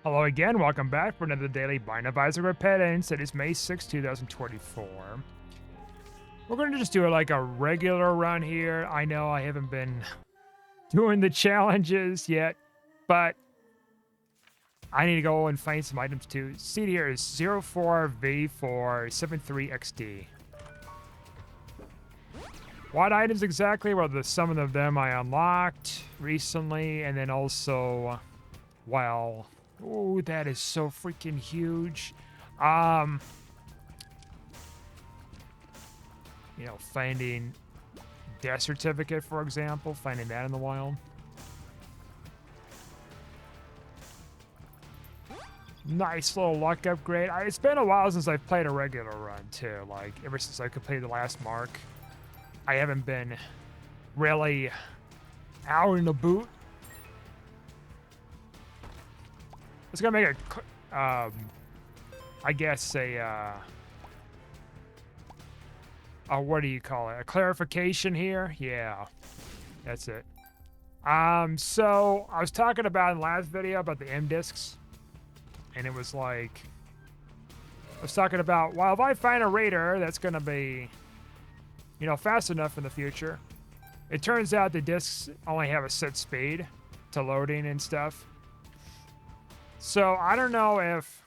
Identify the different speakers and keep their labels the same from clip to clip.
Speaker 1: Hello again, welcome back for another daily Bind of Isaac Repentance. It is May 6, 2024. We're going to just do like a regular run here. I know I haven't been doing the challenges yet, but I need to go and find some items too. Seed here is 04V473XD. What items exactly? Well, some of them I unlocked recently, and then also, well, oh, that is so freaking huge. You know, finding death certificate, for example, finding that in the wild. Nice little luck upgrade. It's been a while since I've played a regular run too. Like ever since I completed the last mark, I haven't been really out in the boot. It's gonna make a, I guess what do you call it? A clarification here? Yeah, that's it. So I was talking about in the last video about the M discs, and it was like, I was talking about, well, if I find a raider that's gonna be, you know, fast enough in the future, it turns out the discs only have a set speed to loading and stuff. So I don't know if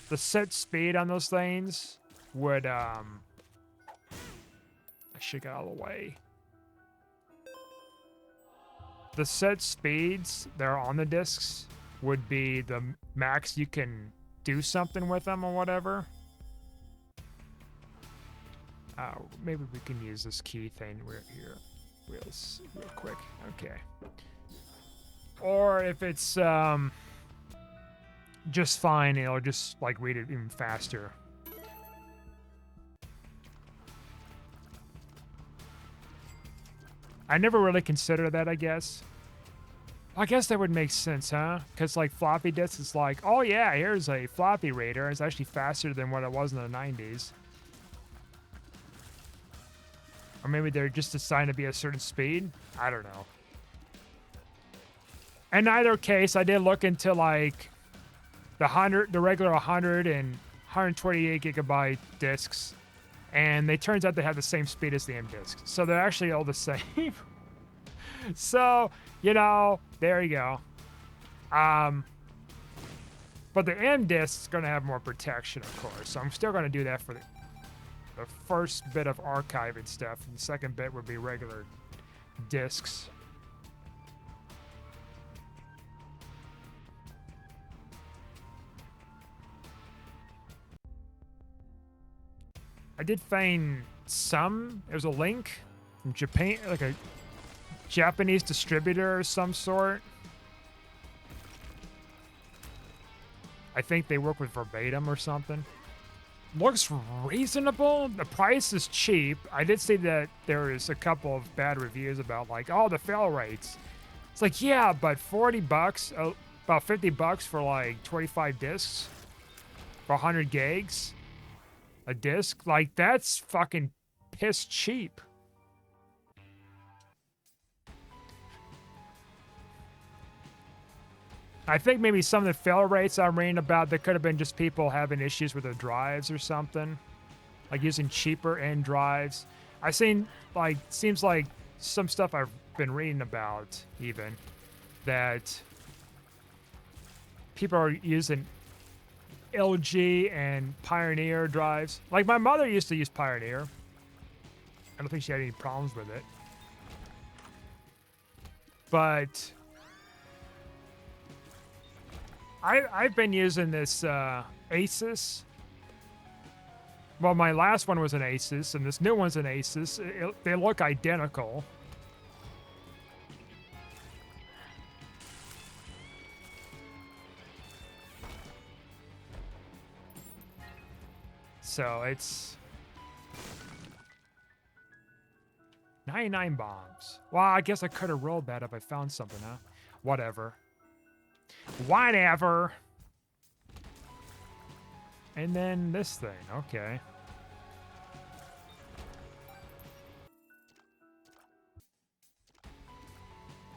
Speaker 1: the set speed on those things would, I should get out of the way. The set speeds that are on the discs would be the max you can do something with them or whatever. Maybe we can use this key thing here real quick. Okay. Or if it's just fine, it'll just like read it even faster. I never really considered that, I guess. I guess that would make sense, huh? Because like floppy disks is like, oh yeah, here's a floppy raider. It's actually faster than what it was in the 90s. Or maybe they're just assigned to be a certain speed. I don't know. In either case, I did look into like the regular 100 and 128 gigabyte discs, and they turns out they have the same speed as the M discs, so they're actually all the same. So, you know, there you go. But the M disc is going to have more protection, of course, so I'm still going to do that for the first bit of archiving stuff, and the second bit would be regular discs. I did find some. There was a link from Japan, like a Japanese distributor of some sort. I think they work with Verbatim or something. Looks reasonable. The price is cheap. I did see that there is a couple of bad reviews about like, oh, the fail rates. It's like, yeah, but 40 bucks, about 50 bucks for like 25 discs for 100 gigs a disc, like that's fucking piss cheap. I think maybe some of the fail rates I'm reading about, there could have been just people having issues with their drives or something, like using cheaper end drives. I've seen, like, seems like some stuff I've been reading about even, that people are using LG and Pioneer drives. Like my mother used to use Pioneer. I don't think she had any problems with it. But I've been using this Asus. Well, my last one was an Asus, and this new one's an Asus. They look identical. So it's 99 bombs. Well, I guess I could have rolled that if I found something, huh? Whatever. Whatever. And then this thing. Okay.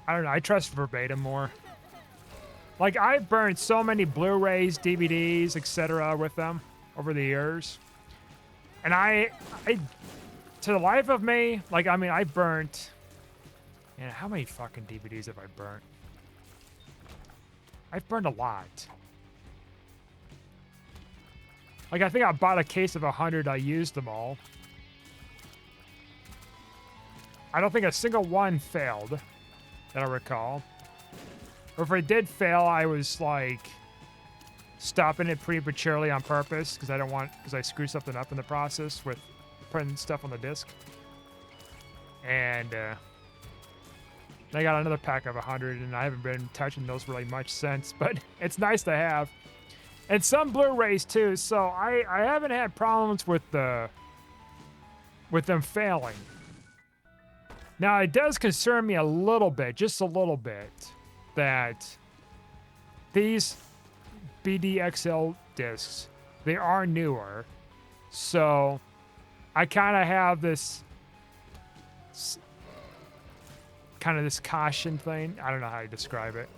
Speaker 1: I don't know. I trust Verbatim more. Like, I burned so many Blu-rays, DVDs, etc. with them over the years. And I, to the life of me, like, I mean, I burnt... Man, how many fucking DVDs have I burnt? I've burned a lot. Like, I think I bought a case of 100. I used them all. I don't think a single one failed, that I recall. Or if it did fail, I was, like, stopping it prematurely on purpose because I don't want... Because I screwed something up in the process with putting stuff on the disc. And, I got another pack of 100, and I haven't been touching those really much since, but it's nice to have. And some Blu-rays too, so I haven't had problems with them failing. Now, it does concern me a little bit, just a little bit, that these BDXL discs, they are newer, so I kind of have this caution thing. I don't know how to describe it.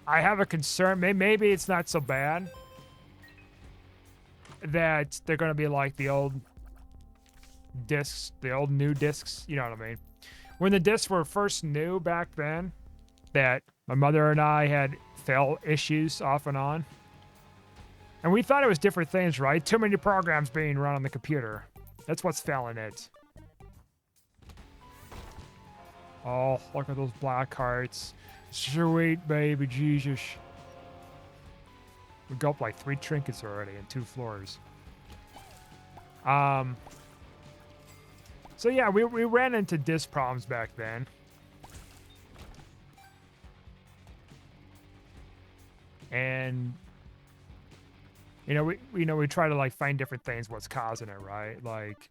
Speaker 1: I have a concern. Maybe it's not so bad that they're going to be like the old discs, the old new discs. You know what I mean? When the discs were first new back then, that my mother and I had fail issues off and on. And we thought it was different things, right? Too many programs being run on the computer. That's what's failing it. Oh, look at those black hearts. Sweet baby Jesus. We got up like 3 trinkets already and 2 floors. So yeah, we ran into disc problems back then. And we try to like find different things what's causing it, right? Like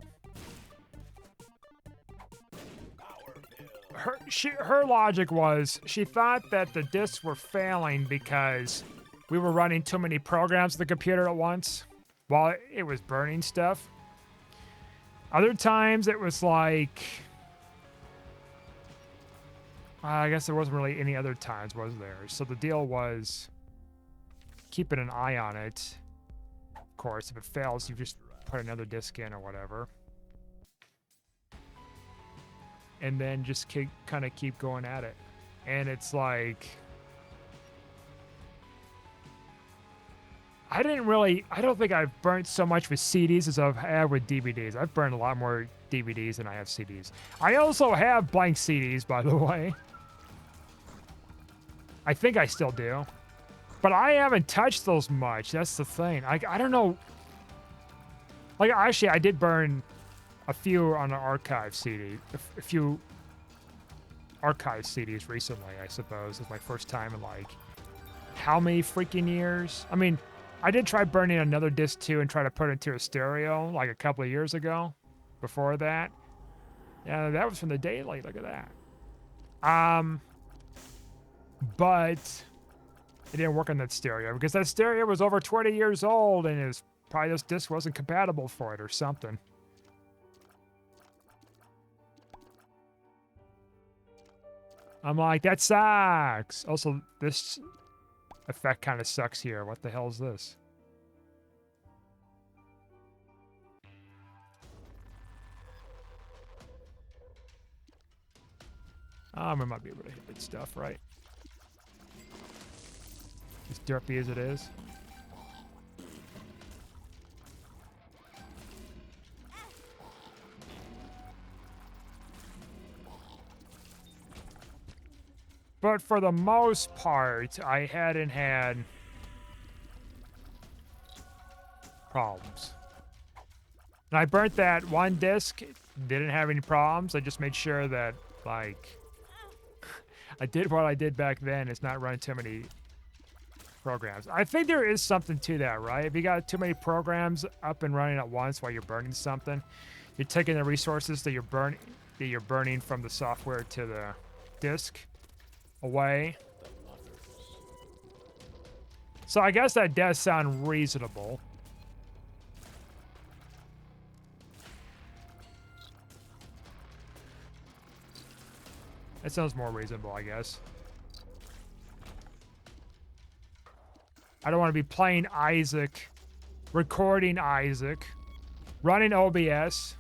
Speaker 1: her logic was she thought that the discs were failing because we were running too many programs on the computer at once while it was burning stuff. Other times it was like, I guess there wasn't really any other times, was there? So the deal was keeping an eye on it. Of course, if it fails, you just put another disc in or whatever. And then just kind of keep going at it. And it's like, I don't think I've burnt so much with CDs as I've had with DVDs. I've burned a lot more DVDs than I have CDs. I also have blank CDs, by the way. I think I still do. But I haven't touched those much. That's the thing. I don't know. Like, actually, I did burn a few on an archive CD. A few archive CDs recently, I suppose. It's my first time in, like, how many freaking years? I mean, I did try burning another disc, too, and try to put it into a stereo, like, a couple of years ago. Before that. Yeah, that was from the Daily. Look at that. But it didn't work on that stereo because that stereo was over 20 years old and it was probably this disc wasn't compatible for it or something. I'm like, that sucks. Also, this effect kind of sucks here. What the hell is this? We might be able to hit stuff, right? As derpy as it is. But for the most part, I hadn't had problems. And I burnt that one disc, didn't have any problems. I just made sure that, like, I did what I did back then. It's not running too many programs. I think there is something to that, right? If you got too many programs up and running at once while you're burning something, you're taking the resources that you're burning from the software to the disk away. So I guess that does sound reasonable. It sounds more reasonable, I guess. I don't want to be playing Isaac, recording Isaac, running OBS,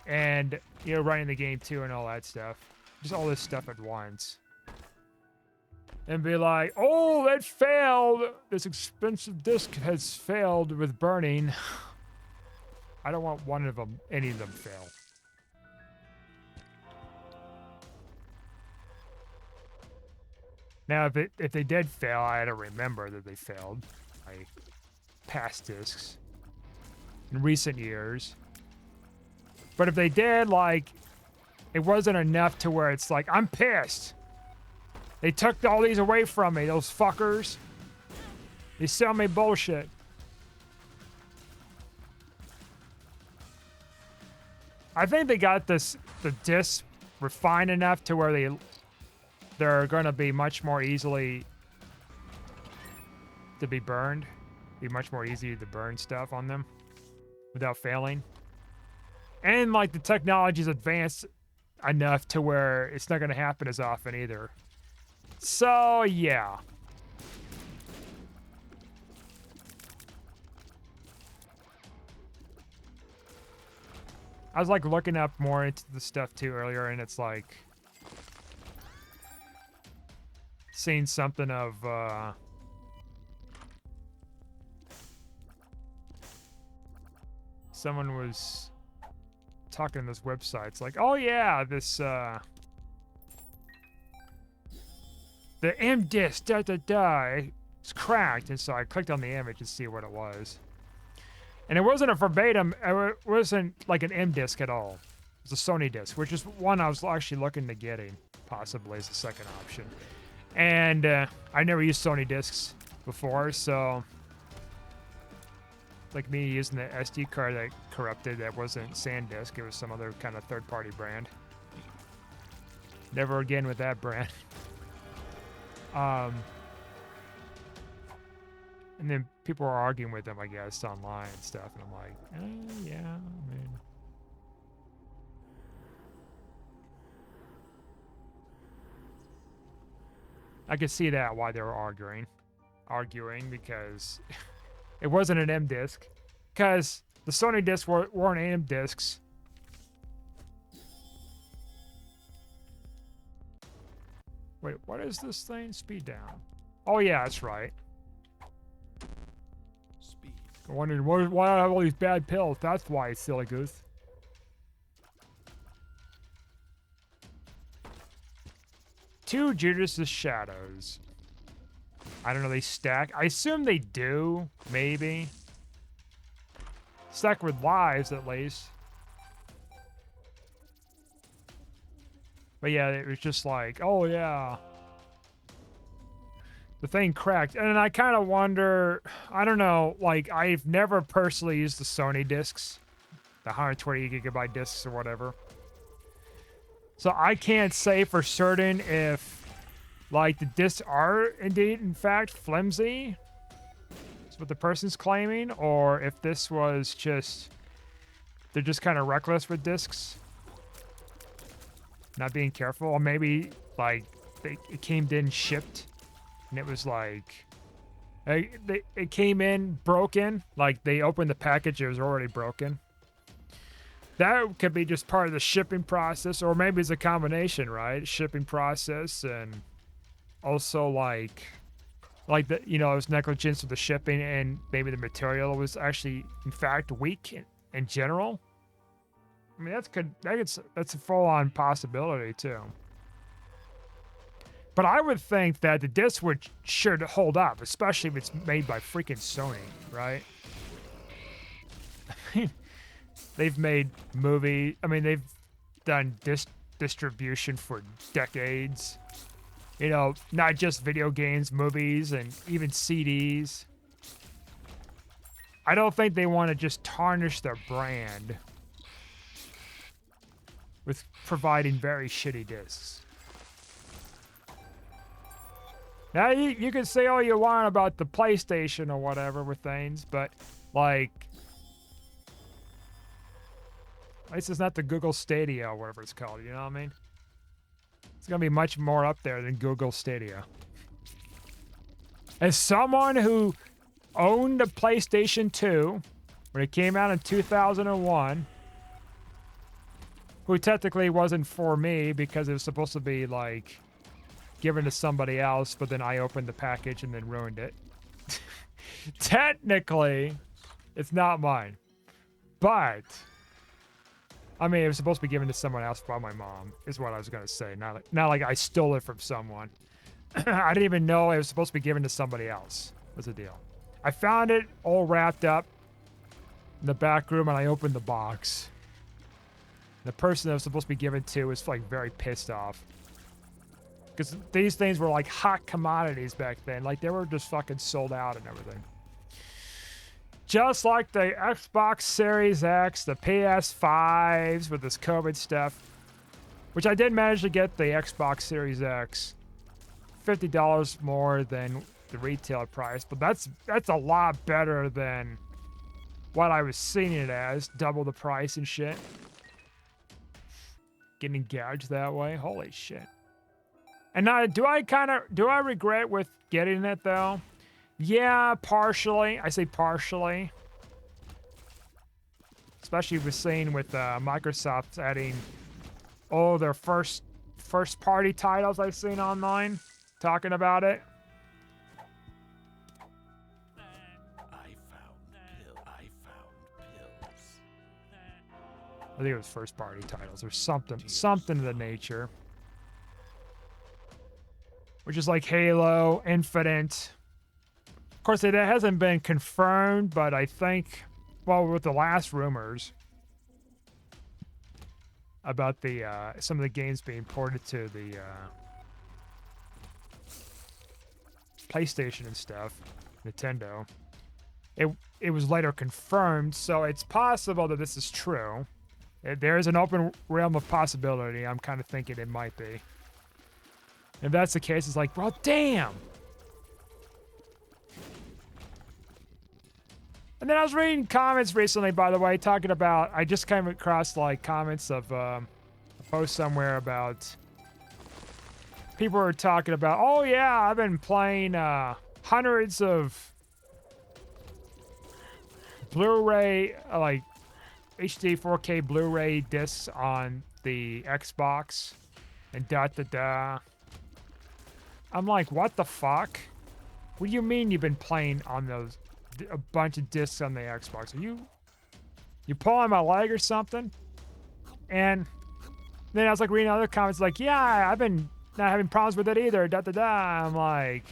Speaker 1: and, you know, running the game too and all that stuff. Just all this stuff at once. And be like, oh, that failed. This expensive disc has failed with burning. I don't want any of them fail. Now, if they did fail, I had to remember that they failed. My past discs in recent years. But if they did, like, it wasn't enough to where it's like, I'm pissed. They took all these away from me, those fuckers. They sell me bullshit. I think they got the discs refined enough to where they're going to be much more easily to be burned. Be much more easy to burn stuff on them without failing. And like the technology's advanced enough to where it's not going to happen as often either. So, yeah. I was like looking up more into the stuff too earlier, and it's like seeing something of someone was talking to this website. It's like, oh yeah, this the M disc it's cracked, and so I clicked on the image to see what it was. And it wasn't a verbatim, it wasn't like an M disc at all. It was a Sony disc, which is one I was actually looking to getting, possibly as a second option. And I never used Sony discs before, so like me using the SD card that corrupted, that wasn't SanDisk, it was some other kind of third-party brand. Never again with that brand. And then people were arguing with them, I guess, online and stuff, and I'm like, yeah, I mean. I could see that, why they were arguing because it wasn't an M disc, because the Sony discs weren't M discs. Wait, what is this thing? Speed down. Oh yeah, that's right. Speed. I wondered why do I have all these bad pills? That's why, silly goose. Two Judas' shadows. I don't know, they stack. I assume they do, maybe. Stack with lives, at least. But yeah, it was just like, oh yeah. The thing cracked. And I kind of wonder, I don't know, like, I've never personally used the Sony discs. The 120 gigabyte discs or whatever. So I can't say for certain if, like, the discs are indeed, in fact, flimsy. That's what the person's claiming. Or if this was just, they're just kind of reckless with discs. Not being careful. Or maybe, like, it came in shipped. And it was like, it came in broken. Like, they opened the package, it was already broken. That could be just part of the shipping process, or maybe it's a combination, right? Shipping process and also like the, you know, it was negligence with the shipping, and maybe the material was actually, in fact, weak in general. I mean, that's a full-on possibility too. But I would think that the disc should hold up, especially if it's made by freaking Sony, right? I mean, they've made they've done distribution for decades. You know, not just video games, movies, and even CDs. I don't think they want to just tarnish their brand with providing very shitty discs. Now, you can say all you want about the PlayStation or whatever with things, but, like, at least it's not the Google Stadia or whatever it's called, you know what I mean? It's going to be much more up there than Google Stadia. As someone who owned a PlayStation 2 when it came out in 2001, who technically wasn't for me because it was supposed to be like given to somebody else, but then I opened the package and then ruined it. Technically, it's not mine. But I mean, it was supposed to be given to someone else by my mom, is what I was gonna say. Not like I stole it from someone. I didn't even know it was supposed to be given to somebody else. Was the deal. I found it all wrapped up in the back room, and I opened the box. The person that was supposed to be given to was like very pissed off. Because these things were like hot commodities back then. Like they were just fucking sold out and everything. Just like the Xbox Series X, the PS5s with this COVID stuff. Which I did manage to get the Xbox Series X. $50 more than the retail price. But that's a lot better than what I was seeing it as. Double the price and shit. Getting gouged that way. Holy shit. And now, do I regret with getting it though? Yeah, partially. I say partially. Especially with seeing with Microsoft adding all their first party titles I've seen online talking about it. I think it was first party titles or something of the nature. Which is like Halo, Infinite. Of course, it hasn't been confirmed, but I think, well, with the last rumors about the some of the games being ported to the PlayStation and stuff, Nintendo, it was later confirmed, so it's possible that this is true. There is an open realm of possibility. I'm kind of thinking it might be. If that's the case, it's like, well, damn. And then I was reading comments recently, by the way, talking about, I just came across like comments of a post somewhere about people were talking about, oh yeah, I've been playing hundreds of Blu-ray, like HD 4K Blu-ray discs on the Xbox and da-da-da. I'm like, what the fuck? What do you mean you've been playing on those, a bunch of discs on the Xbox? Are you pulling my leg or something? And then I was like reading other comments like, yeah, I've been not having problems with it either, da-da-da. I'm like,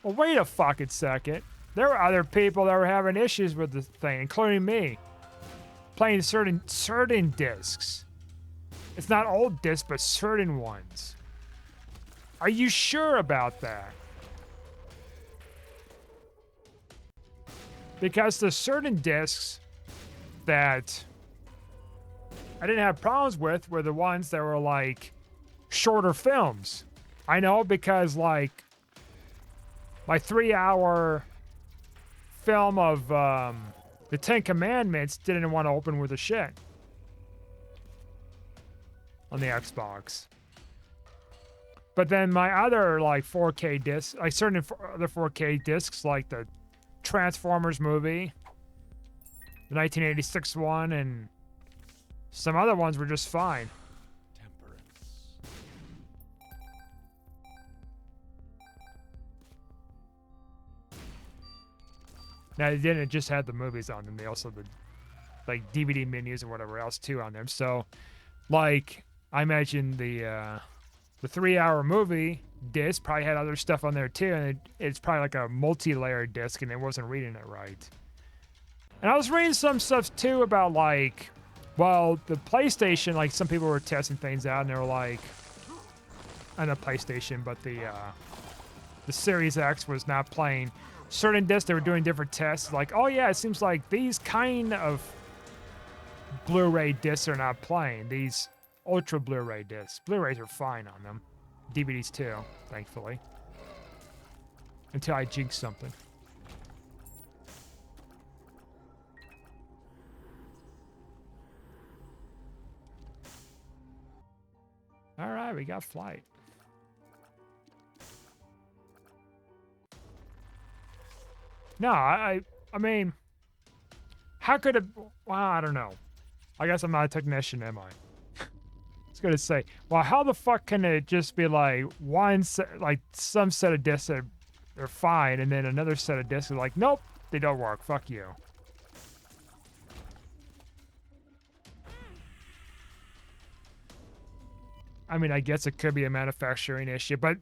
Speaker 1: well, wait a fucking second. There were other people that were having issues with the thing, including me. Playing certain discs. It's not all discs, but certain ones. Are you sure about that? Because there's certain discs that I didn't have problems with were the ones that were like shorter films. I know because like my 3-hour film of the 10 Commandments didn't want to open with a shit on the Xbox. But then my other like 4K discs, like certain other 4K discs, like the Transformers movie, the 1986 one, and some other ones were just fine. Now, they didn't just have the movies on them. They also had like DVD menus and whatever else too on them. So, like, I imagine the 3-hour movie disc probably had other stuff on there too, and it's probably like a multi-layered disc, and it wasn't reading it right. And I was reading some stuff too about like, well, the PlayStation, like some people were testing things out, and they were like, not PlayStation, but the Series X was not playing certain discs. They were doing different tests. Like, oh yeah, it seems like these kind of Blu-ray discs are not playing. These Ultra Blu-ray discs. Blu-rays are fine on them. DVDs too, thankfully. Until I jinx something. All right, we got flight. No, I mean, how could it? Well, I don't know. I guess I'm not a technician, am I? I was gonna say, well, how the fuck can it just be like like some set of discs that are fine, and then another set of discs are like, nope, they don't work. Fuck you. I mean, I guess it could be a manufacturing issue, but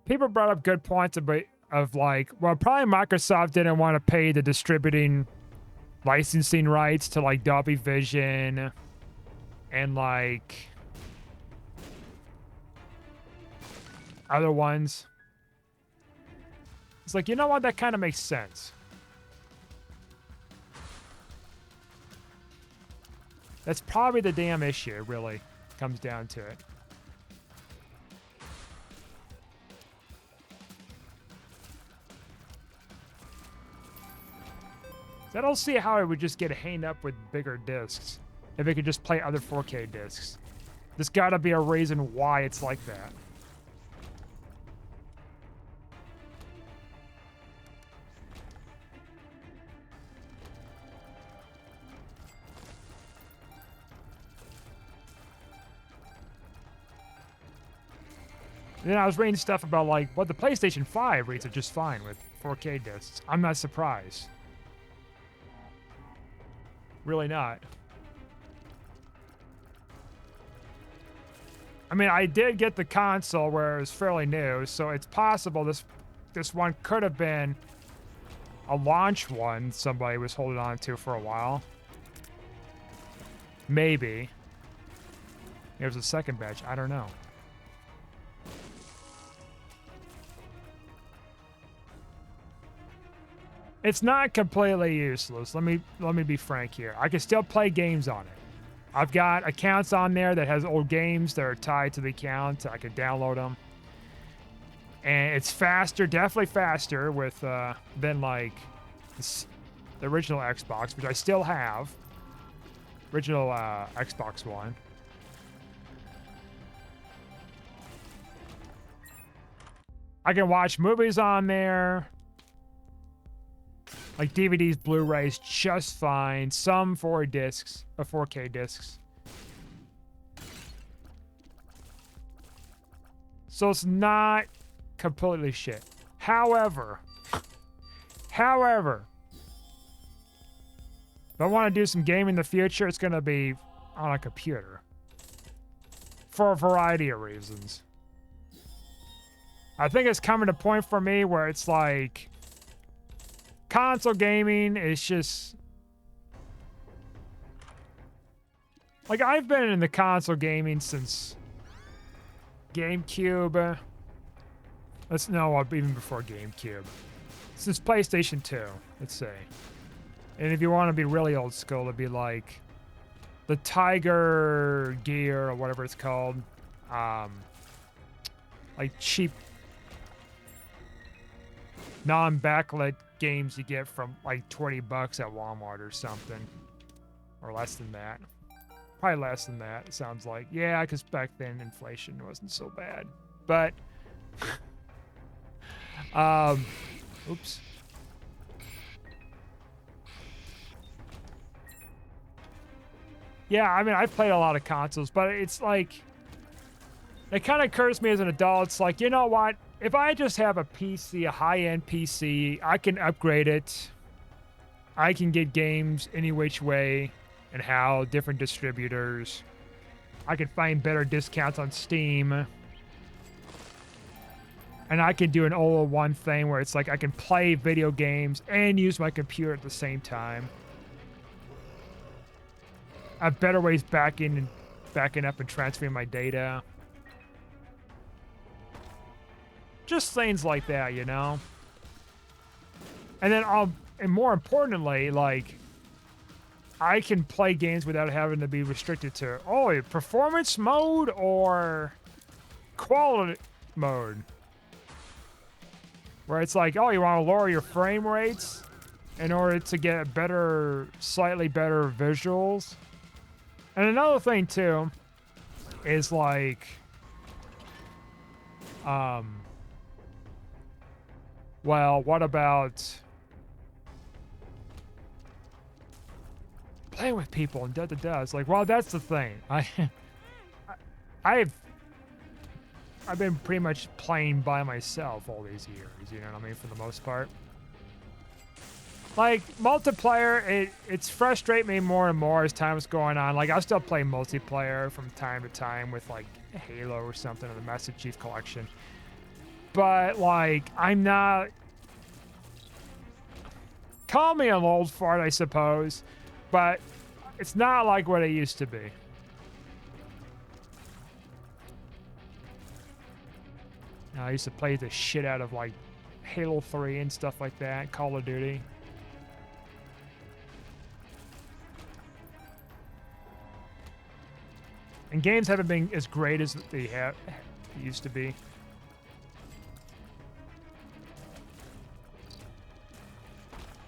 Speaker 1: people brought up good points of like, well, probably Microsoft didn't want to pay the distributing licensing rights to like Dolby Vision and like other ones. It's like, you know what? That kind of makes sense. That's probably the damn issue, really, comes down to it. I don't see how it would just get hanged up with bigger discs if it could just play other 4K discs. There's gotta be a reason why it's like that. And then I was reading stuff about like, what the PlayStation 5 reads it just fine with 4K discs. I'm not surprised. Really not. I mean, I did get the console where it was fairly new, so it's possible this one could have been a launch one somebody was holding on to for a while. Maybe. It was a second batch. I don't know. It's not completely useless. Let me be frank here. I can still play games on it. I've got accounts on there that has old games that are tied to the account. I can download them. And it's faster, definitely faster with than like the original Xbox, which I still have. Original Xbox One. I can watch movies on there. Like DVDs, Blu-rays, just fine. Some 4K discs. So it's not completely shit. However, if I want to do some gaming in the future, it's going to be on a computer. For a variety of reasons. I think it's coming to a point for me where it's like, console gaming is just like, I've been in the console gaming since GameCube. Even before GameCube. Since PlayStation 2, let's say. And if you want to be really old school, it'd be like the Tiger Gear or whatever it's called. Like cheap non-backlit games you get from like $20 at Walmart or something, or less than that. Probably less than that, it sounds like. Yeah, because back then inflation wasn't so bad. But oops. Yeah, I mean, I've played a lot of consoles, but it's like, it kind of occurs to me as an adult, it's like, you know what? If I just have a PC, a high-end PC, I can upgrade it. I can get games any which way and how, different distributors. I can find better discounts on Steam. And I can do an all-in-one thing where it's like I can play video games and use my computer at the same time. I have better ways backing up and transferring my data. Just things like that, you know? And then and more importantly, like, I can play games without having to be restricted to, performance mode or quality mode. Where it's like, you want to lower your frame rates in order to get slightly better visuals. And another thing, too, is like, well, what about playing with people and da-da-da. It's like, well, that's the thing. I've been pretty much playing by myself all these years, you know what I mean, for the most part. Like, multiplayer, it's frustrating me more and more as time's going on. Like, I'll still play multiplayer from time to time with, like, Halo or something, or the Master Chief Collection. But, like, I'm not... Call me an old fart, I suppose, but it's not like what it used to be. I used to play the shit out of, like, Halo 3 and stuff like that, Call of Duty. And games haven't been as great as they used to be.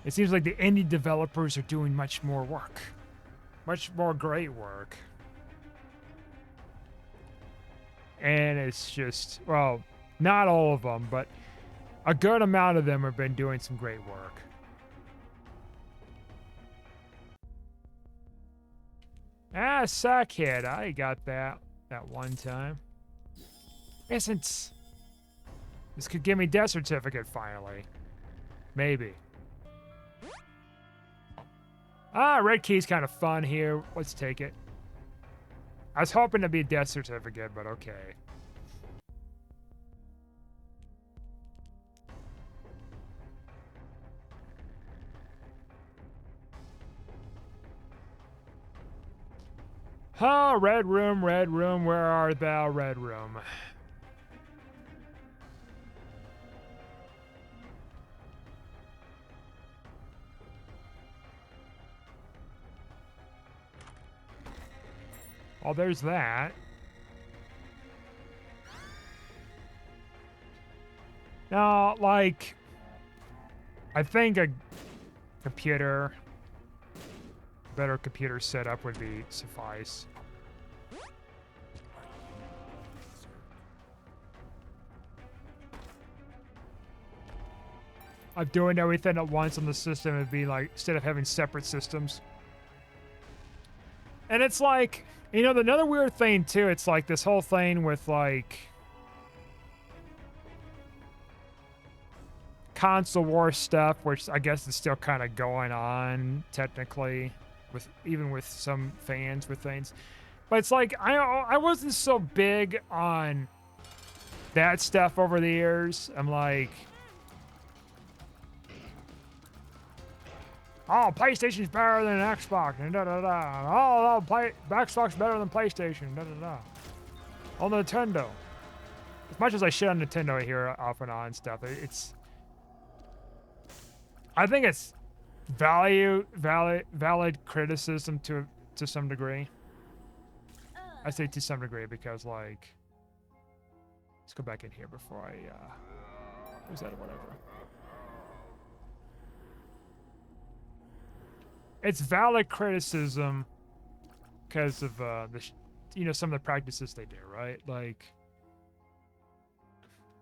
Speaker 1: It seems like the indie developers are doing much more work. Much more great work. And it's just, well, not all of them, but a good amount of them have been doing some great work. Ah, Sackhead, I got that one time. Isn't... This could give me death certificate finally. Maybe. Ah, red key's kind of fun here. Let's take it. I was hoping to be a death certificate, but okay. Oh, red room, where art thou, red room? Oh, there's that. Now, like, I think a computer, better computer setup would be suffice. I'm doing everything at once on the system and be like, instead of having separate systems. And it's like, you know, another weird thing too, it's like this whole thing with like console war stuff, which I guess is still kind of going on technically, with even with some fans with things. But it's like I wasn't so big on that stuff over the years. I'm like, oh, PlayStation's better than Xbox, and da-da-da. Oh, Xbox better than PlayStation, da-da-da. On Nintendo. As much as I shit on Nintendo here off and on stuff, I think it's valid criticism to some degree. I say to some degree because, like, let's go back in here before I, was that or whatever. It's valid criticism because of some of the practices they do, right? Like,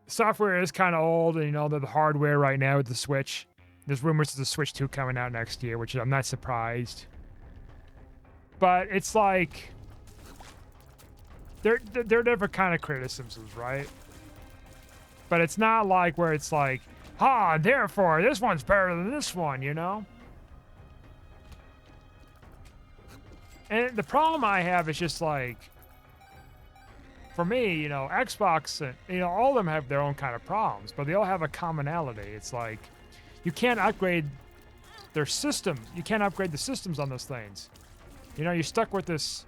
Speaker 1: software is kind of old, and the hardware right now with the Switch. There's rumors of the Switch 2 coming out next year, which I'm not surprised. But it's like they're different kind of criticisms, right? But it's not like where it's like, therefore this one's better than this one, you know? And the problem I have is just like, for me, Xbox and, all of them have their own kind of problems, but they all have a commonality. It's like, you can't upgrade their systems. You can't upgrade the systems on those things. You're stuck with this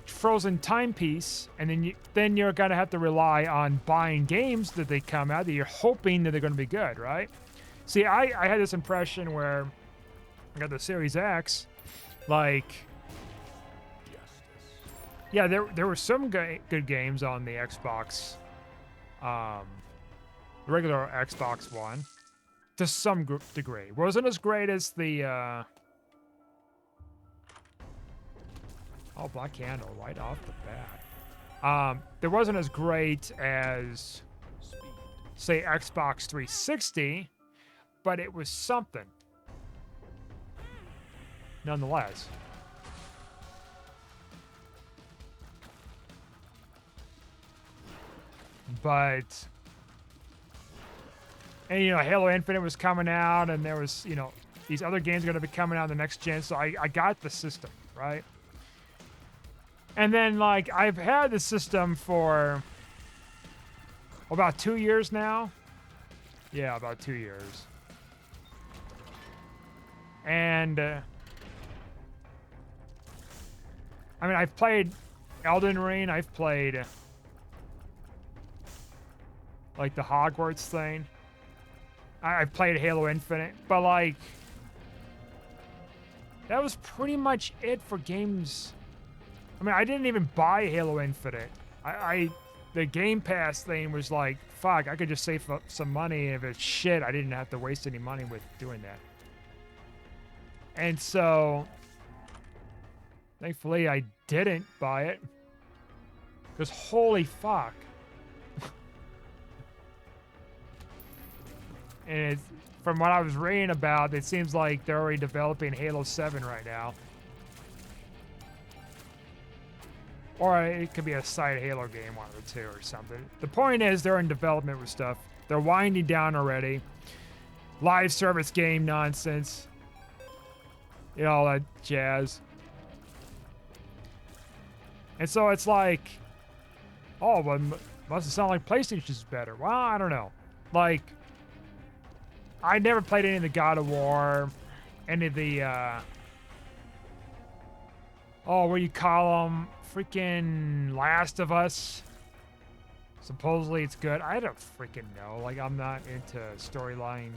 Speaker 1: frozen timepiece, and then you're gonna have to rely on buying games that they come out that you're hoping that they're gonna be good, right? See, I had this impression where I got the Series X. Like, yeah, there were some good games on the Xbox, the regular Xbox One, to some degree. Wasn't as great as the, Black Candle right off the bat. There wasn't as great as, say, Xbox 360, but it was something. nonetheless. But, and you know, Halo Infinite was coming out, and there was, you know, these other games are going to be coming out on the next gen, so I got the system, right? And then, like, I've had the system for about 2 years now. Yeah, about 2 years. And, I mean, I've played Elden Ring, I've played, like, the Hogwarts thing. I've played Halo Infinite, but, like, that was pretty much it for games. I mean, I didn't even buy Halo Infinite. The Game Pass thing was like, fuck, I could just save up some money, and if it's shit, I didn't have to waste any money with doing that. And so, thankfully, I didn't buy it. Because holy fuck. And from what I was reading about, it seems like they're already developing Halo 7 right now. Or it could be a side Halo game, one of the two or something. The point is, they're in development with stuff. They're winding down already. Live service game nonsense. You know, all that jazz. And so it's like, oh, but must sound like PlayStation's better. Well, I don't know. Like, I never played any of the God of War, any of the, what do you call them? Freaking Last of Us. Supposedly it's good. I don't freaking know. Like, I'm not into storyline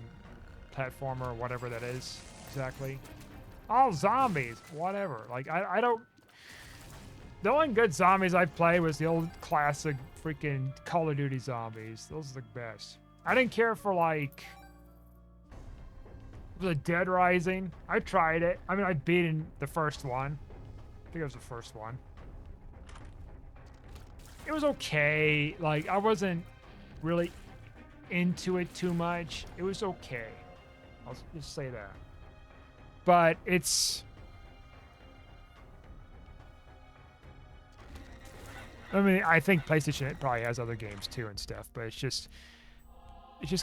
Speaker 1: platformer or whatever that is exactly. All zombies, whatever. Like, I don't. The only good zombies I played was the old classic freaking Call of Duty zombies. Those are the best. I didn't care for, like, the Dead Rising. I tried it. I mean, I beat the first one. I think it was the first one. It was okay. Like, I wasn't really into it too much. It was okay. I'll just say that. But it's... I mean, I think PlayStation probably has other games too and stuff, but it just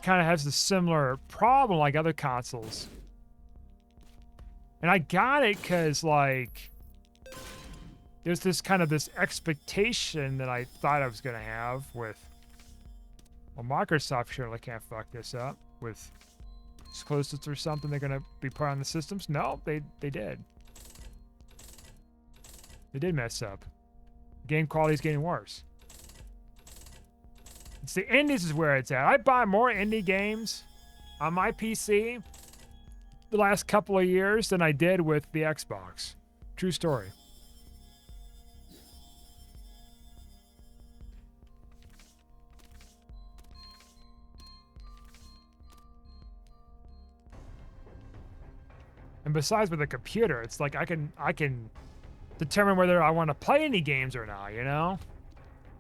Speaker 1: kind of has a similar problem like other consoles. And I got it because, like, there's this kind of this expectation that I thought I was going to have with, well, Microsoft surely can't fuck this up with exclusives or something they're going to be put on the systems. No, they did. They did mess up. Game quality is getting worse. It's the indies is where it's at. I buy more indie games on my PC the last couple of years than I did with the Xbox. True story. And besides with a computer, it's like I can determine whether I want to play any games or not, you know?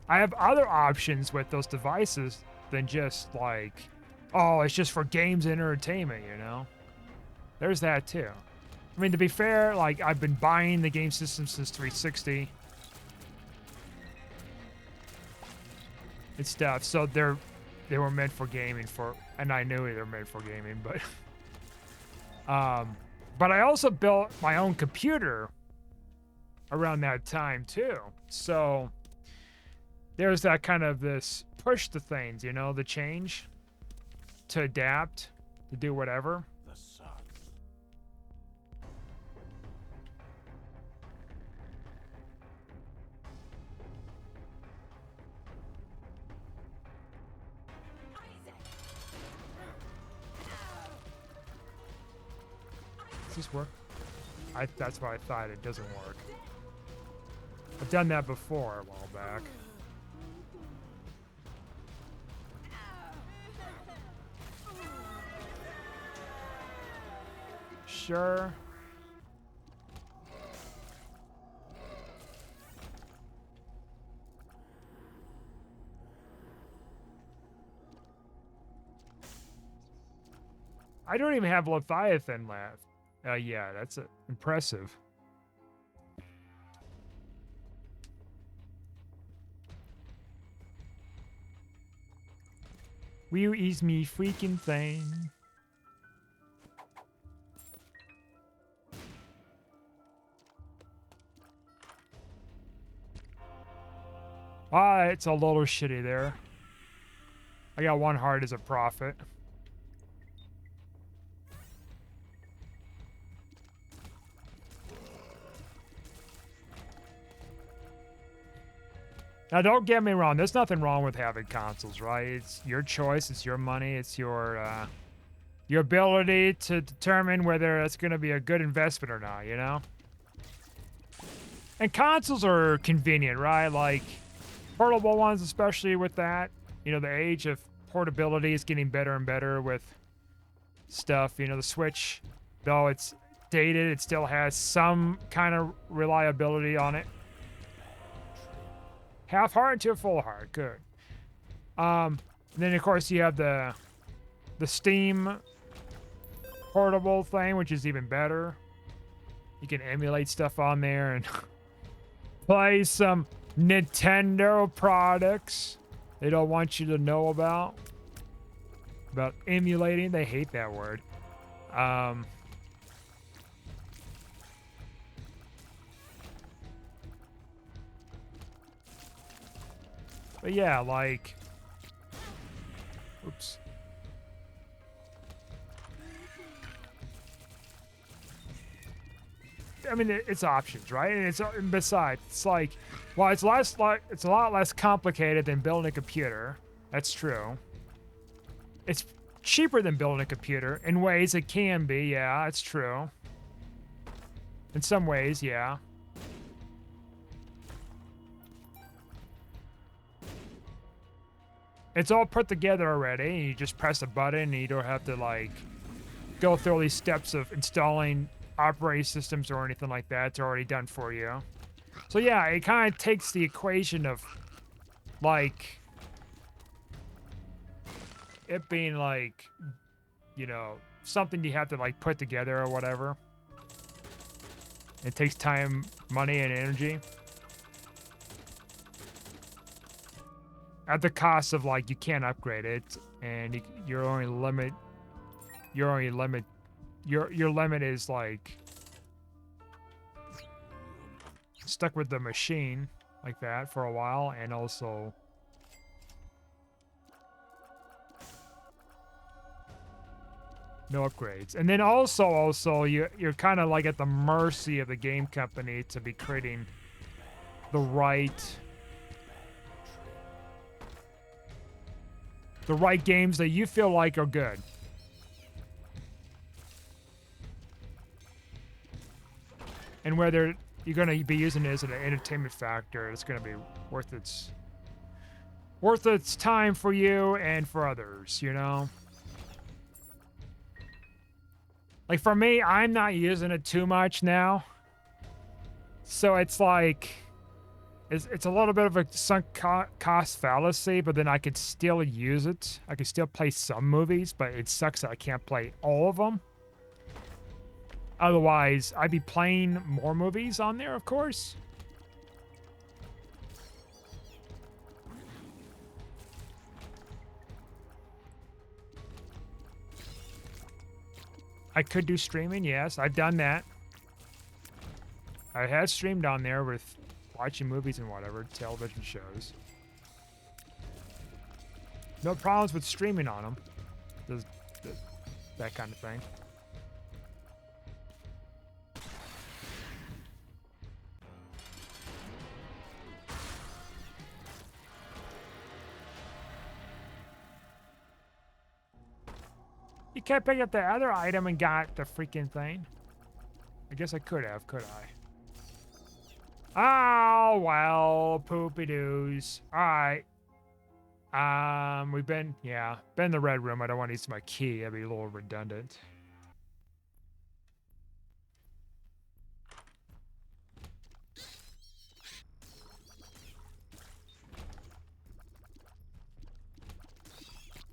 Speaker 1: I have other options with those devices than just like, oh, it's just for games and entertainment, you know? There's that too. I mean, to be fair, like, I've been buying the game system since 360. And stuff, so they were meant for gaming and I knew they were meant for gaming, but but I also built my own computer around that time too. So there's that kind of this push to things, you know, the change, to adapt, to do whatever.
Speaker 2: The sun.
Speaker 1: Does this work? That's what I thought. It doesn't work. I've done that before a while back. Sure. I don't even have Leviathan left. Yeah, that's impressive. Will is me freaking thing. Ah, it's a little shitty there. I got 1 heart as a profit. Now, don't get me wrong. There's nothing wrong with having consoles, right? It's your choice. It's your money. It's your ability to determine whether it's going to be a good investment or not, you know? And consoles are convenient, right? Like, portable ones, especially with that. You know, the age of portability is getting better and better with stuff. You know, the Switch, though it's dated, it still has some kind of reliability on it. Half heart to a full heart, good. And then of course you have the Steam portable thing, which is even better. You can emulate stuff on there and play some Nintendo products they don't want you to know about emulating. They hate that word. But yeah, like, oops. I mean, it's options, right? And besides, it's like, well, it's a lot less complicated than building a computer. That's true. It's cheaper than building a computer in ways it can be. Yeah, it's true. In some ways, yeah. It's all put together already. You just press a button and you don't have to like go through all these steps of installing operating systems or anything like that. It's already done for you. So yeah, it kind of takes the equation of like it being like, you know, something you have to like put together or whatever. It takes time, money, and energy. At the cost of like you can't upgrade it, and your limit is like stuck with the machine like that for a while, and also no upgrades. And then also you're kind of like at the mercy of the game company to be creating the right games that you feel like are good. And whether you're going to be using it as an entertainment factor, it's going to be worth its time for you and for others, you know? Like for me, I'm not using it too much now. So it's like it's a little bit of a sunk cost fallacy, but then I could still use it. I could still play some movies, but it sucks that I can't play all of them. Otherwise, I'd be playing more movies on there, of course. I could do streaming, yes. I've done that. I had streamed on there with watching movies and whatever, television shows. No problems with streaming on them. That kind of thing. You can't pick up the other item and got the freaking thing. I guess I could have, could I? Oh, well, poopy-doos. All right. We've been in the red room. I don't want to use my key. That'd be a little redundant.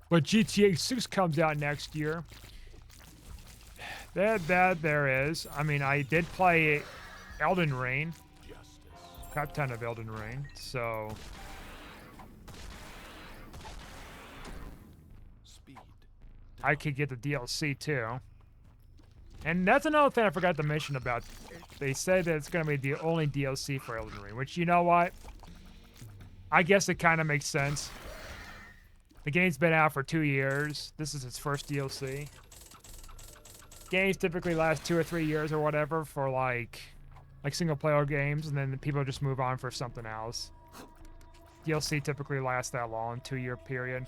Speaker 1: But GTA 6 comes out next year. That there is. I mean, I did play Elden Ring. Crap ton of Elden Ring, so... I could get the DLC too. And that's another thing I forgot to mention about. They said that it's going to be the only DLC for Elden Ring, which, you know what? I guess it kind of makes sense. The game's been out for 2 years. This is its first DLC. Games typically last 2 or 3 years or whatever for like single player games, and then people just move on for something else. DLC typically lasts that long, 2-year period.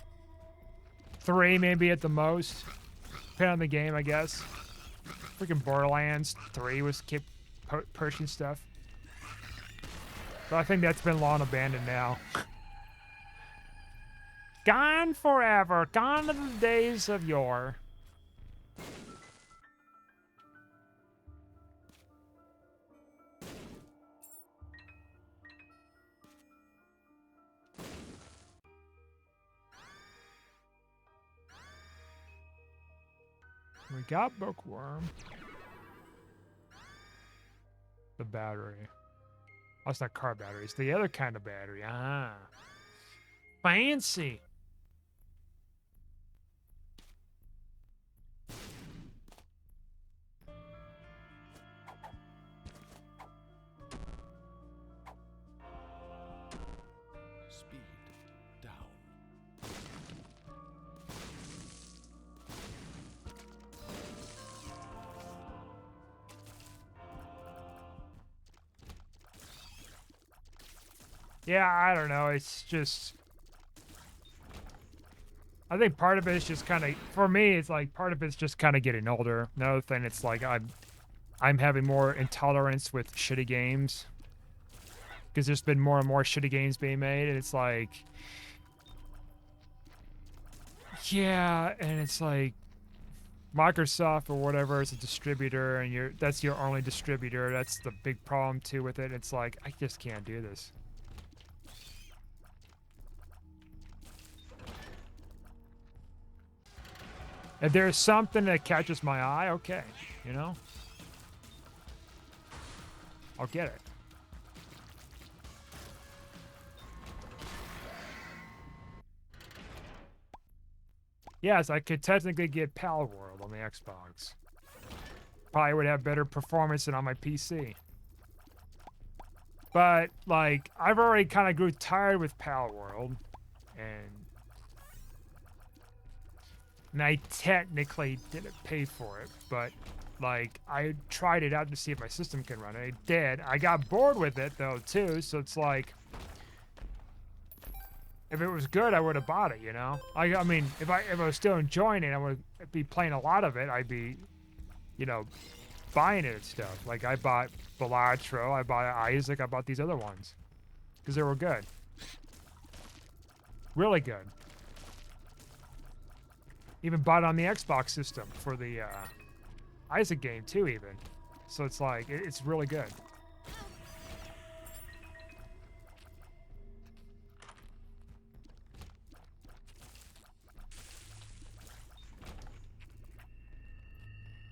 Speaker 1: 3 maybe at the most, depending on the game, I guess. Freaking Borderlands 3 was keep pushing stuff, but I think that's been long abandoned now. Gone forever, gone to the days of yore. We got Bookworm. The battery. Oh, it's not car battery. It's the other kind of battery. Ah. Fancy.
Speaker 2: Speed down.
Speaker 1: Yeah, I don't know. It's just... I think part of it is just kind of... For me, it's like part of it's just kind of getting older. Another thing, it's like I'm having more intolerance with shitty games. Because there's been more and more shitty games being made, and it's like... Yeah, and it's like... Microsoft or whatever is a distributor, and that's your only distributor. That's the big problem, too, with it. It's like, I just can't do this. If there's something that catches my eye, okay, you know? I'll get it. Yes, I could technically get Pal World on the Xbox. Probably would have better performance than on my PC. But, like, I've already kind of grew tired with Pal World, and I technically didn't pay for it, but, like, I tried it out to see if my system can run it. It did. I got bored with it, though, too, so it's like... If it was good, I would have bought it, you know? I mean, if I was still enjoying it, I would be playing a lot of it, I'd be, you know, buying it and stuff. Like, I bought Balatro, I bought Isaac, I bought these other ones. Because they were good. Really good. Even bought it on the Xbox system for the Isaac game, too, even. So it's like, it's really good.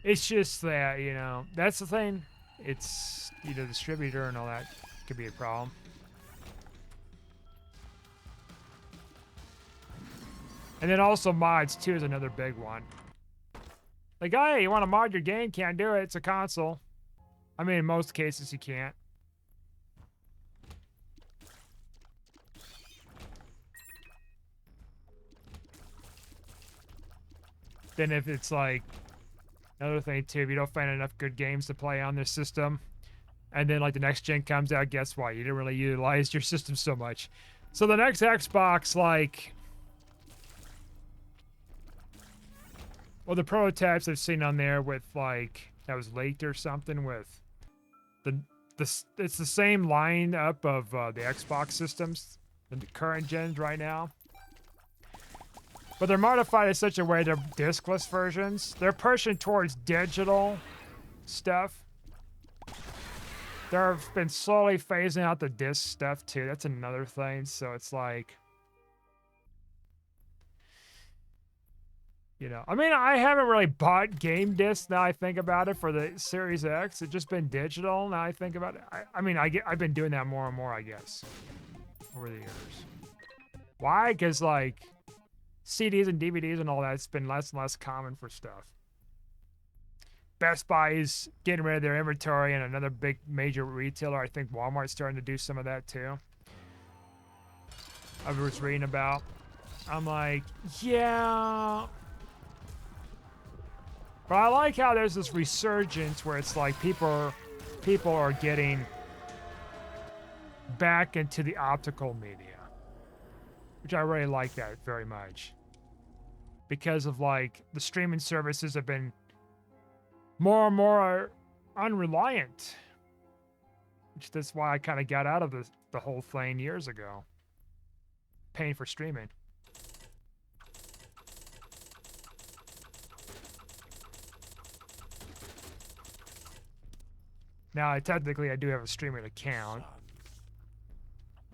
Speaker 1: It's just that, you know, that's the thing. It's, you know, distributor and all that could be a problem. And then also mods, too, is another big one. Like, hey, you want to mod your game? Can't do it. It's a console. I mean, in most cases, you can't. Then if it's like... Another thing, too, if you don't find enough good games to play on this system, and then, like, the next gen comes out, guess what? You didn't really utilize your system so much. So the next Xbox, like... Well, the prototypes I've seen on there with, like, that was leaked or something with... It's the same lineup of the Xbox systems, the current gens right now. But they're modified in such a way they're discless versions. They're pushing towards digital stuff. They've been slowly phasing out the disc stuff too. That's another thing. So it's like... You know, I mean, I haven't really bought game discs now I think about it for the Series X. It's just been digital now I think about it. I mean, I've been doing that more and more, I guess, over the years. Why? Because, like, CDs and DVDs and all that's been less and less common for stuff. Best Buy is getting rid of their inventory, and another big major retailer, I think Walmart's starting to do some of that too. I was reading about. I'm like, yeah. But I like how there's this resurgence where it's like people are getting back into the optical media, which I really like that very much. Because of, like, the streaming services have been more and more unreliant. Which that's why I kind of got out of the whole thing years ago. Paying for streaming. Now, I do have a streaming account,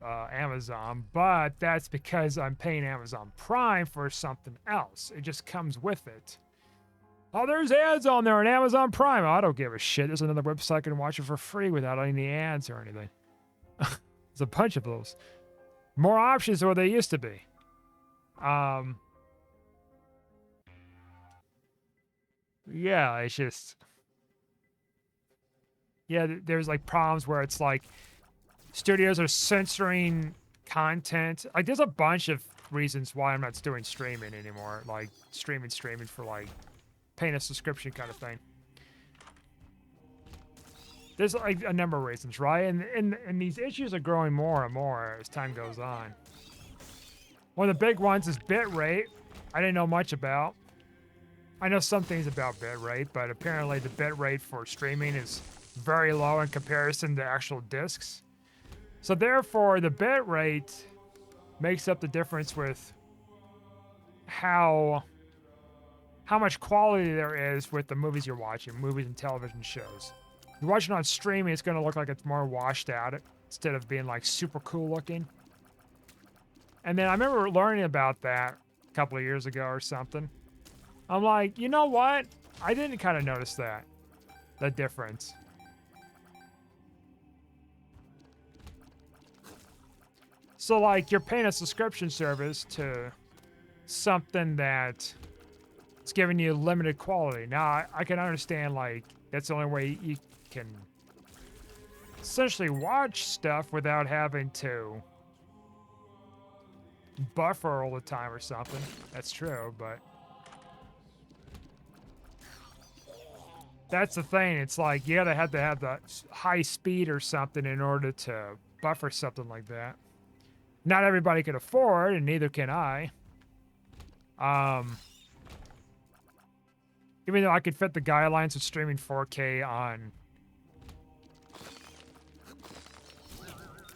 Speaker 1: Amazon, but that's because I'm paying Amazon Prime for something else. It just comes with it. Oh, there's ads on there on Amazon Prime. I don't give a shit. There's another website I can watch it for free without any ads or anything. There's a bunch of those. More options than what they used to be. Yeah, it's just... Yeah, there's, like, problems where it's like studios are censoring content. Like, there's a bunch of reasons why I'm not doing streaming anymore. Like, streaming for, like, paying a subscription kind of thing. There's, like, a number of reasons, right? And these issues are growing more and more as time goes on. One of the big ones is bitrate. I didn't know much about. I know some things about bitrate, but apparently the bitrate for streaming is very low in comparison to actual discs. So therefore, the bitrate makes up the difference with how much quality there is with the movies you're watching, movies and television shows. If you're watching on streaming, it's going to look like it's more washed out instead of being, like, super cool looking. And then I remember learning about that a couple of years ago or something. I'm like, you know what? I didn't kind of notice that difference. So, like, you're paying a subscription service to something that it's giving you limited quality. Now, I can understand, like, that's the only way you can essentially watch stuff without having to buffer all the time or something. That's true, but that's the thing. It's like you gotta have to have the high speed or something in order to buffer something like that. Not everybody can afford, and neither can I. Even though I could fit the guidelines of streaming 4K on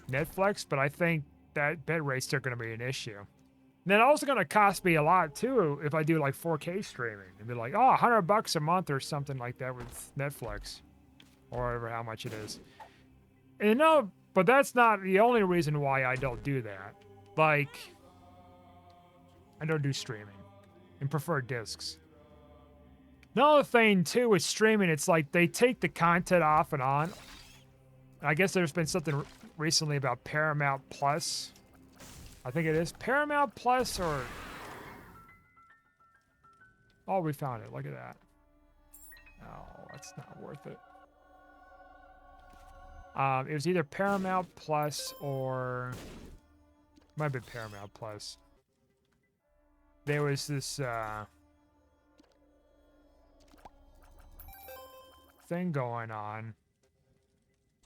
Speaker 1: Netflix, but I think that bitrate's still going to be an issue. And then also going to cost me a lot too if I do, like, 4K streaming. It'd be like, oh, $100 a month or something like that with Netflix, or whatever how much it is. And you know, but that's not the only reason why I don't do that. Like, I don't do streaming and prefer discs. Another thing too with streaming, it's like they take the content off and on. I guess there's been something recently about Paramount Plus. I think it is Paramount Plus, or... Oh, we found it. Look at that. Oh, that's not worth it. It was either Paramount Plus or... Might be Paramount Plus. There was this, thing going on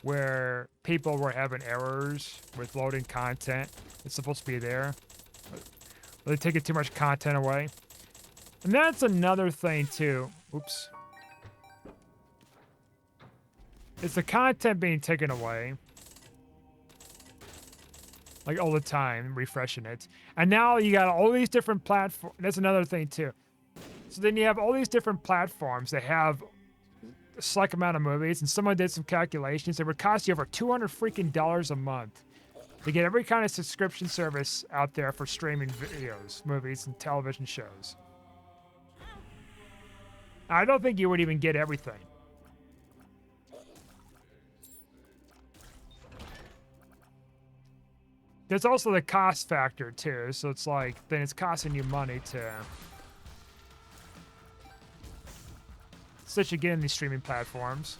Speaker 1: where people were having errors with loading content. It's supposed to be there. They're taking too much content away. And that's another thing too. Oops. It's the content being taken away. Like all the time, refreshing it. And now you got all these different platforms. That's another thing too. So then you have all these different platforms that have a select amount of movies, and someone did some calculations. It would cost you over $200 freaking a month to get every kind of subscription service out there for streaming videos, movies, and television shows. I don't think you would even get everything. There's also the cost factor too, so it's like then it's costing you money to get in these streaming platforms.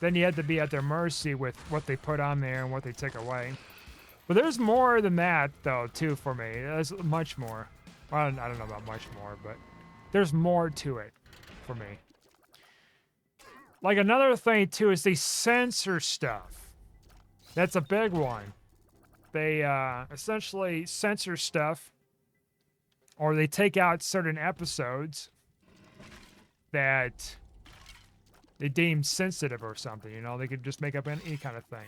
Speaker 1: Then you have to be at their mercy with what they put on there and what they take away. But there's more than that, though, too, for me. There's much more. Well, I don't know about much more, but there's more to it for me. Like, another thing, too, is they censor stuff. That's a big one. They essentially censor stuff, or they take out certain episodes that they deem sensitive or something, you know? They could just make up any kind of thing.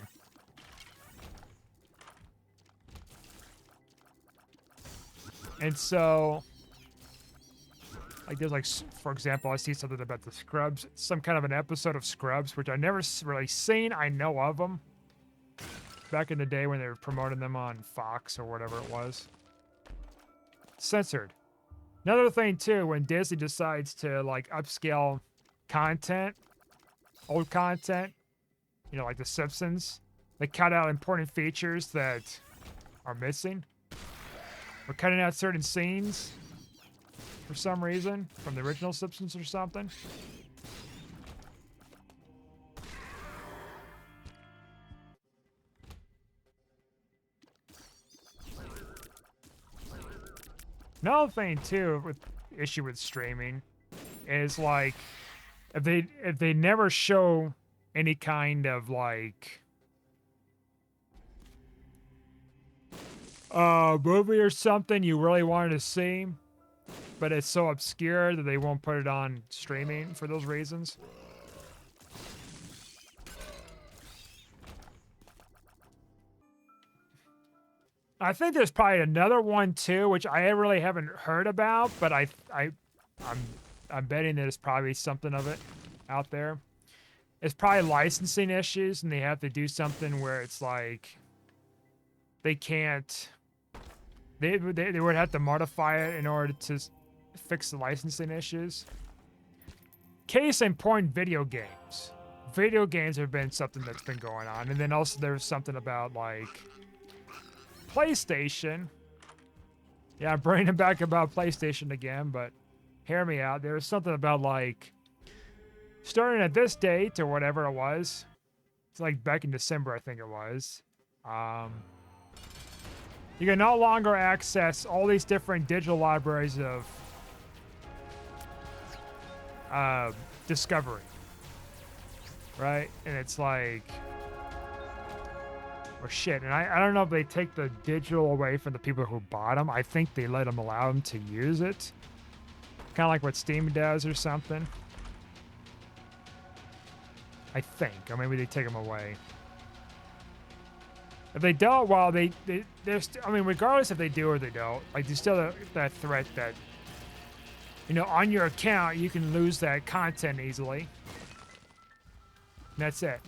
Speaker 1: And so, like, there's like, for example, I see something about the Scrubs, some kind of an episode of Scrubs, which I never really seen. I know of them back in the day when they were promoting them on Fox or whatever it was. Censored. Another thing too, when Disney decides to like upscale content, old content, you know, like The Simpsons, they cut out important features that are missing. We're cutting out certain scenes for some reason from the original Simpsons or something. Another thing too with issue with streaming is like if they never show any kind of like movie or something you really wanted to see, but it's so obscure that they won't put it on streaming for those reasons. I think there's probably another one too, which I really haven't heard about, but I'm betting there's probably something of it out there. It's probably licensing issues, and they have to do something where it's like they can't. They would have to modify it in order to fix the licensing issues. Case in point, video games. Video games have been something that's been going on, and then also there's something about like PlayStation. Yeah, I'm bringing it back about PlayStation again, but hear me out. There was something about like starting at this date or whatever it was. It's like back in December, I think it was. You can no longer access all these different digital libraries of Discovery, right? And it's like, or shit. And I don't know if they take the digital away from the people who bought them. I think they let them allow them to use it. Kind of like what Steam does or something. I think, or maybe they take them away. If they don't, well, they're I mean, regardless if they do or they don't, like, there's still that threat that, you know, on your account, you can lose that content easily. And that's it.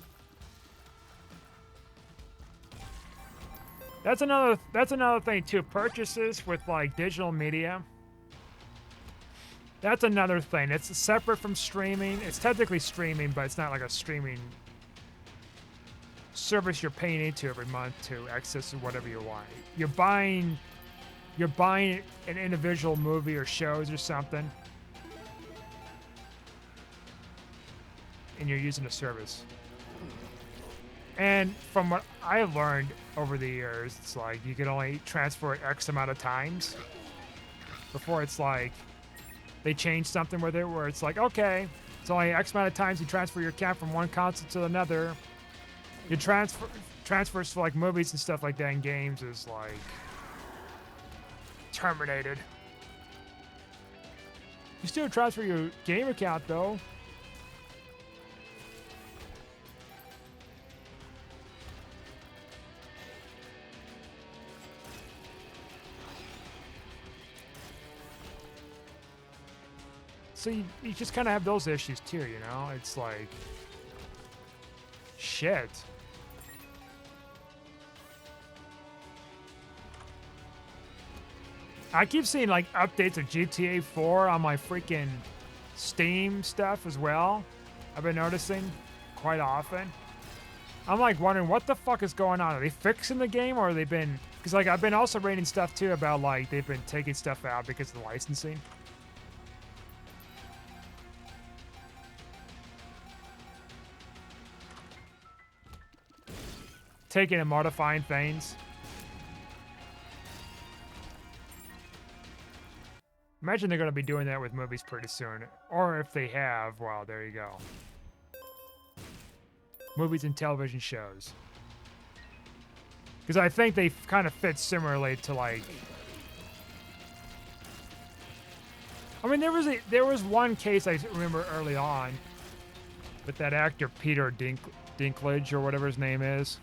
Speaker 1: That's another thing too. Purchases with like digital media. That's another thing. It's separate from streaming. It's technically streaming, but it's not like a streaming service you're paying into every month to access whatever you want. You're buying an individual movie or shows or something, and you're using a service. And from what I've learned over the years, it's like you can only transfer it X amount of times before it's like they change something with it where it's like, okay, it's only X amount of times you transfer your account from one console to another. Your transfers for like movies and stuff like that in games is like terminated. You still transfer your game account though. So you just kind of have those issues too, you know? It's like, shit. I keep seeing like updates of GTA 4 on my freaking Steam stuff as well. I've been noticing quite often. I'm like wondering what the fuck is going on. Are they fixing the game or are they been... Because like I've been also reading stuff too about like they've been taking stuff out because of the licensing. Taking and modifying things. Imagine they're going to be doing that with movies pretty soon. Or if they have, well, there you go. Movies and television shows. Because I think they kind of fit similarly to like... I mean, there was one case I remember early on with that actor Peter Dinklage or whatever his name is.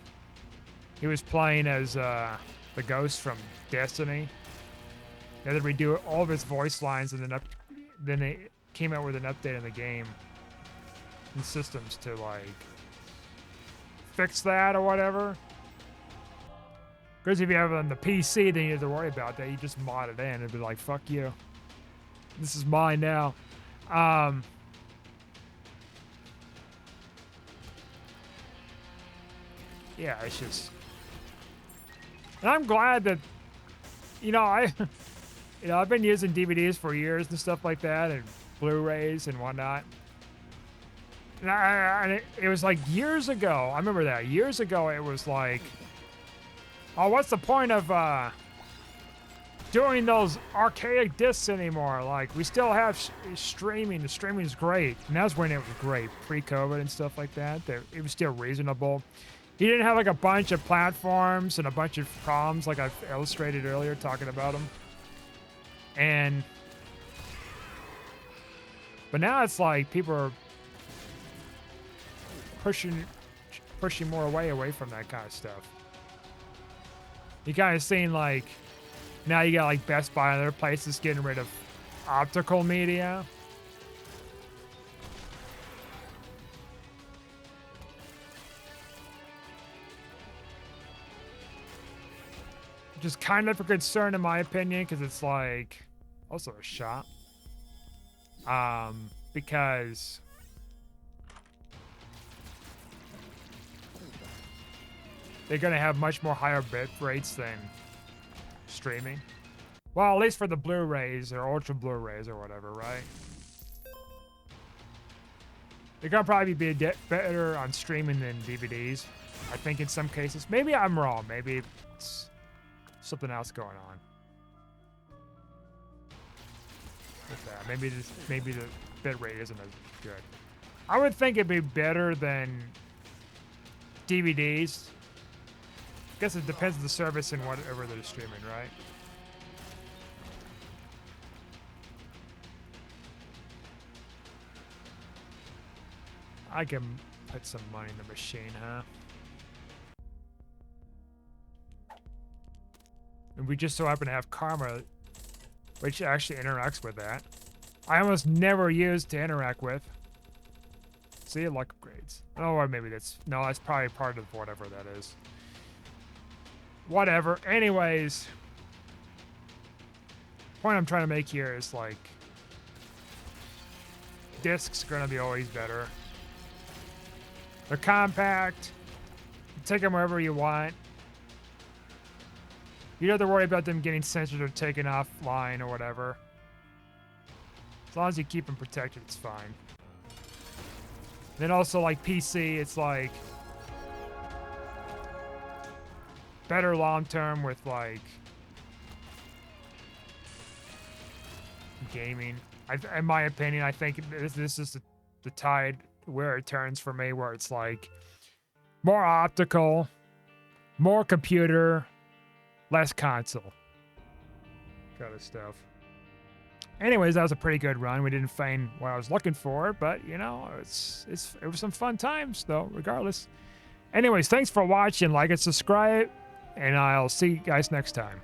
Speaker 1: He was playing as the ghost from Destiny. They had to redo all of his voice lines, and then they came out with an update in the game and systems to like fix that or whatever. Because if you have it on the PC, then you have to worry about that. You just mod it in and be like, "Fuck you, this is mine now." Yeah, it's just. And I'm glad that, I've been using DVDs for years and stuff like that, and Blu-rays and whatnot. And it was like years ago. I remember that years ago. It was like, oh, what's the point of doing those archaic discs anymore? Like, we still have streaming. The streaming is great, and that's when it was great, pre-COVID and stuff like that. It was still reasonable. He didn't have like a bunch of platforms and a bunch of problems like I've illustrated earlier talking about them. But now it's like people are pushing more away from that kind of stuff. You kind of seen like, now you got like Best Buy and other places getting rid of optical media. Which is kind of a concern in my opinion, because it's like also a shot. Because they're gonna have much more higher bit rates than streaming. Well, at least for the Blu-rays or Ultra Blu-rays or whatever, right? They're gonna probably be better on streaming than DVDs, I think in some cases. Maybe I'm wrong. Maybe it's something else going on with that. Maybe the bit rate isn't as good. I would think it'd be better than DVDs. I guess it depends on the service and whatever they're streaming, right? I can put some money in the machine, huh? And we just so happen to have Karma, which actually interacts with that. I almost never use to interact with. See, luck upgrades. Oh, or maybe that's probably part of whatever that is. Whatever. Anyways, the point I'm trying to make here is like, discs are gonna be always better. They're compact. You take them wherever you want. You don't have to worry about them getting censored or taken offline or whatever. As long as you keep them protected, it's fine. Then also like PC, it's like better long term with like gaming. In my opinion, I think this is the tide where it turns for me, where it's like more optical, more computer, less console kind of stuff. Anyways, that was a pretty good run. We didn't find what I was looking for, but you know, it was some fun times though, regardless. Anyways, thanks for watching. Like and subscribe, and I'll see you guys next time.